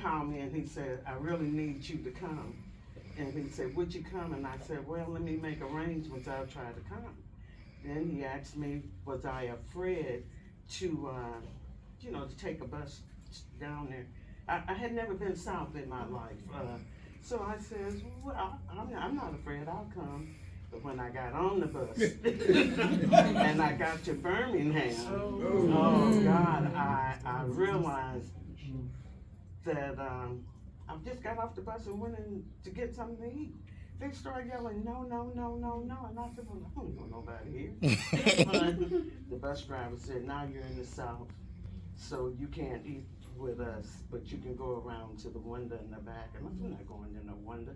called me and he said, I really need you to come. And he said, would you come? And I said, well, let me make arrangements, I'll try to come. Then he asked me, was I afraid to, to take a bus down there. I had never been south in my life. So I says, well, I'm not afraid, I'll come. But when I got on the bus and I got to Birmingham, oh God, I realized that I just got off the bus and went in to get something to eat. They started yelling, no, no, no, no, no. And I said, well, I don't know nobody here. But the bus driver said, now you're in the South, so you can't eat with us, but you can go around to the window in the back. And I said, I'm not going to no window.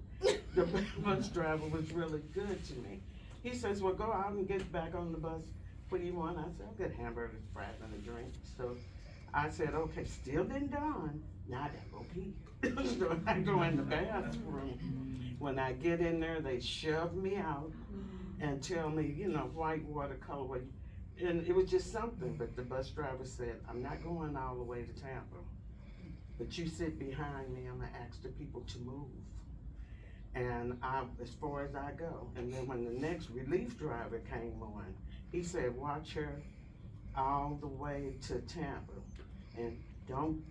The bus driver was really good to me. He says, well, go out and get back on the bus. What do you want? I said, I'll get hamburgers, fries, and a drink. So I said, okay, still been done. Now I gotta go pee. So I go in the bathroom. When I get in there, they shove me out and tell me, white water colorway. And it was just something, but the bus driver said, I'm not going all the way to Tampa, but you sit behind me, I'm gonna ask the people to move. And as far as I go. And then when the next relief driver came on, he said, watch her all the way to Tampa. And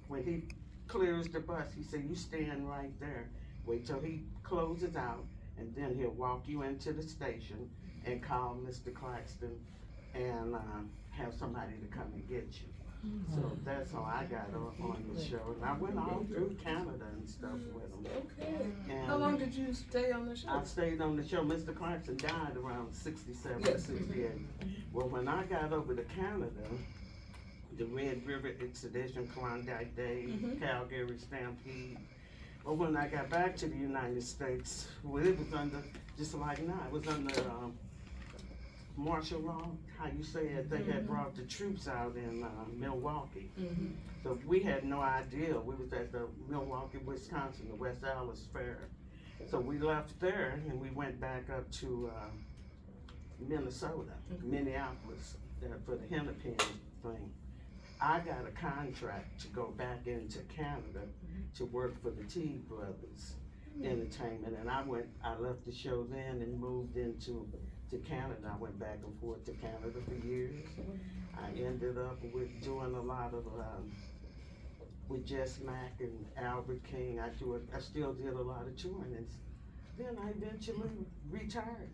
when he clears the bus, he said, you stand right there. Wait till he closes out, and then he'll walk you into the station and call Mr. Claxton and have somebody to come and get you. So that's how I got on the show. And I went all through Canada and stuff with him. Okay. And how long did you stay on the show? I stayed on the show. Mr. Claxton died around 67, 68. Well, when I got over to Canada, the Red River Expedition, Klondike Days, Calgary Stampede. Well, when I got back to the United States, well, it was under, just like now, it was under martial law, how you say it. They had brought the troops out in Milwaukee. So we had no idea. We was at the Milwaukee, Wisconsin, the West Allis Fair. So we left there and we went back up to Minnesota, Minneapolis, for the Hennepin thing. I got a contract to go back into Canada to work for the T Brothers Entertainment, and I left the show then and moved into Canada. I went back and forth to Canada for years. I ended up with doing a lot of with Jess Mack and Albert King. I still did a lot of touring, and then I eventually retired.